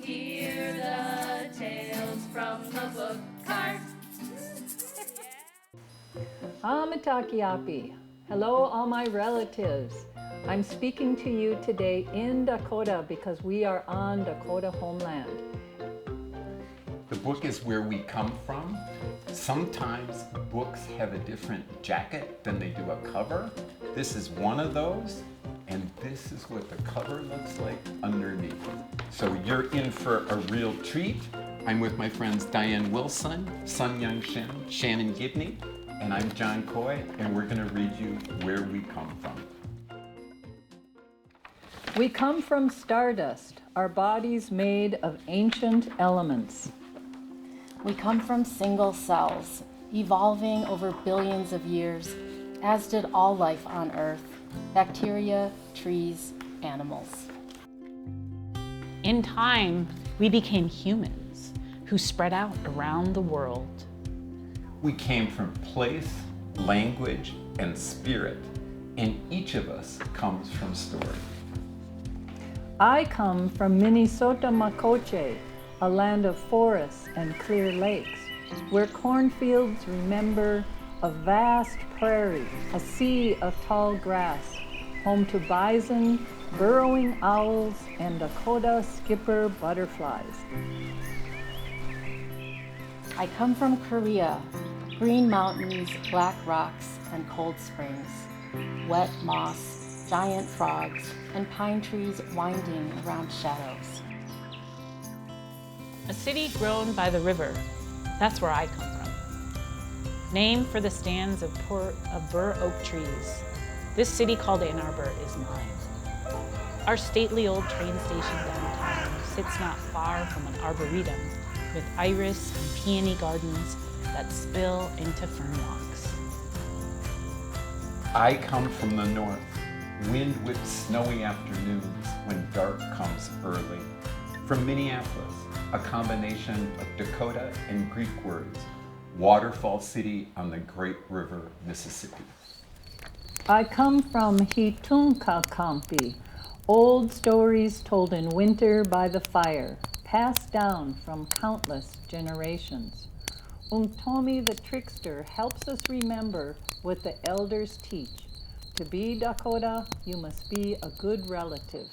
hear the tales from the book cart. Amitakiapi. Hello, all my relatives. I'm speaking to you today in Dakota because we are on Dakota homeland. The book is where we come from. Sometimes books have a different jacket than they do a cover. This is one of those, and this is what the cover looks like underneath. So you're in for a real treat. I'm with my friends Diane Wilson, Yung Shin, Shannon Gibney, and I'm John Coy, and we're gonna read you where we come from. We come from stardust, our bodies made of ancient elements. We come from single cells, evolving over billions of years, as did all life on Earth, bacteria, trees, animals. In time, we became humans who spread out around the world. We came from place, language, and spirit, and each of us comes from story. I come from Minnesota Makoche, a land of forests and clear lakes, where cornfields remember a vast prairie, a sea of tall grass, home to bison, burrowing owls, and Dakota skipper butterflies. I come from Korea, green mountains, black rocks, and cold springs, wet moss, giant frogs, and pine trees winding around shadows. A city grown by the river, that's where I come from. Named for the stands of bur oak trees, this city called Ann Arbor is mine. Our stately old train station downtown sits not far from an arboretum with iris and peony gardens that spill into fern walks. I come from the north, wind-whipped snowy afternoons when dark comes early. From Minneapolis, a combination of Dakota and Greek words, waterfall city on the great river Mississippi. I come from Hitunkakampi, old stories told in winter by the fire, passed down from countless generations. Unktomi the trickster helps us remember what the elders teach. To be Dakota, you must be a good relative.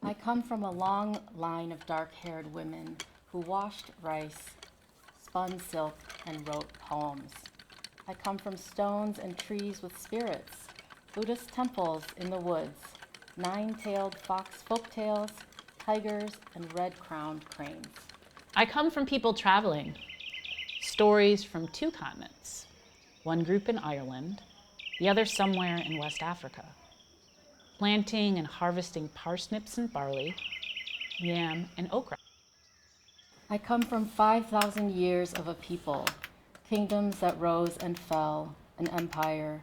I come from a long line of dark-haired women who washed rice, spun silk, and wrote poems. I come from stones and trees with spirits, Buddhist temples in the woods, nine-tailed fox folktales, tigers, and red-crowned cranes. I come from people traveling, stories from two continents, one group in Ireland, the other somewhere in West Africa, planting and harvesting parsnips and barley, yam and okra. I come from 5,000 years of a people, kingdoms that rose and fell, an empire,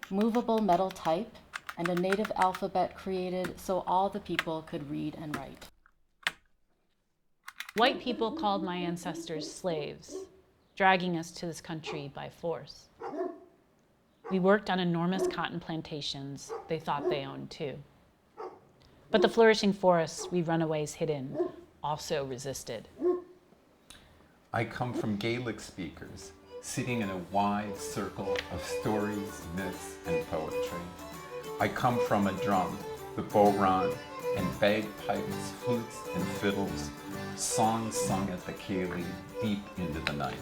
movable metal type, and a native alphabet created so all the people could read and write. White people called my ancestors slaves, dragging us to this country by force. We worked on enormous cotton plantations they thought they owned too. But the flourishing forests we runaways hid in also resisted. I come from Gaelic speakers, sitting in a wide circle of stories, myths, and poetry. I come from a drum, the bodhrán, and bagpipes, flutes, and fiddles, songs sung at the ceilidh deep into the night.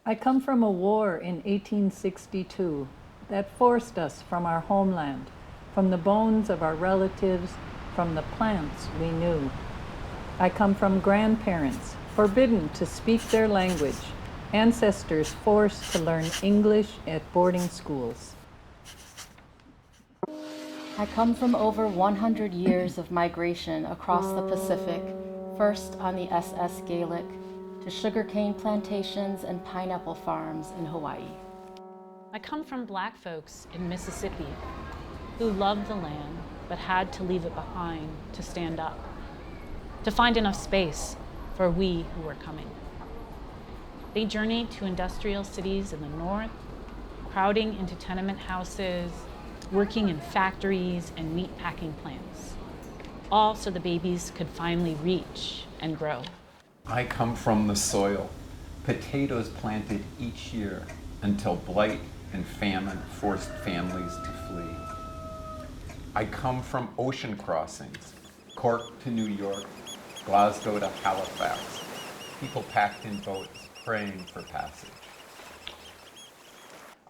I come from a war in 1862 that forced us from our homeland, from the bones of our relatives, from the plants we knew. I come from grandparents forbidden to speak their language, ancestors forced to learn English at boarding schools. I come from over 100 years of migration across the Pacific, first on the SS Gaelic, to sugarcane plantations and pineapple farms in Hawaii. I come from Black folks in Mississippi who loved the land but had to leave it behind to stand up, to find enough space for we who were coming. They journeyed to industrial cities in the north, crowding into tenement houses, working in factories and meat packing plants. all so the babies could finally reach and grow. I come from the soil, potatoes planted each year until blight and famine forced families to flee. I come from ocean crossings, Cork to New York, Glasgow to Halifax, people packed in boats praying for passage.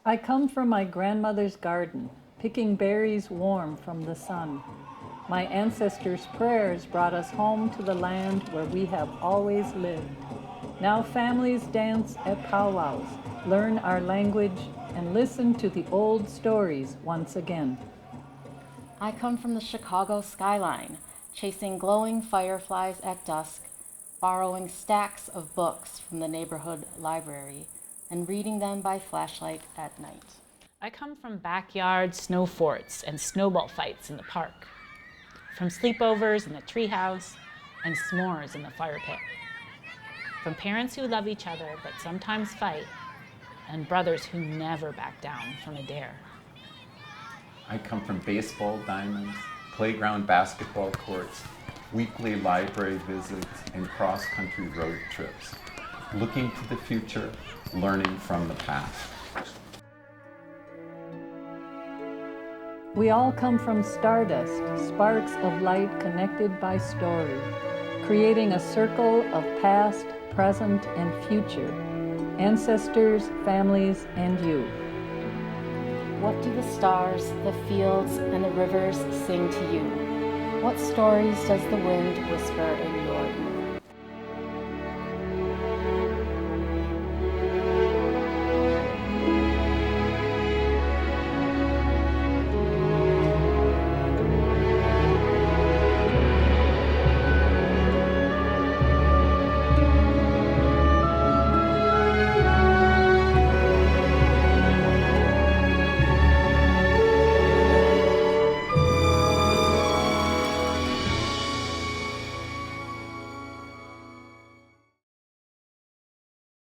I come from my grandmother's garden, picking berries warm from the sun. My ancestors' prayers brought us home to the land where we have always lived. Now families dance at powwows, learn our language, and listen to the old stories once again. I come from the Chicago skyline, chasing glowing fireflies at dusk, borrowing stacks of books from the neighborhood library, and reading them by flashlight at night. I come from backyard snow forts and snowball fights in the park, from sleepovers in the treehouse and s'mores in the fire pit, from parents who love each other but sometimes fight, and brothers who never back down from a dare. I come from baseball diamonds, playground basketball courts, weekly library visits, and cross-country road trips, looking to the future, learning from the past. We all come from stardust, sparks of light connected by story, creating a circle of past, present, and future, ancestors, families, and you. What do the stars, the fields, and the rivers sing to you? What stories does the wind whisper in your ear?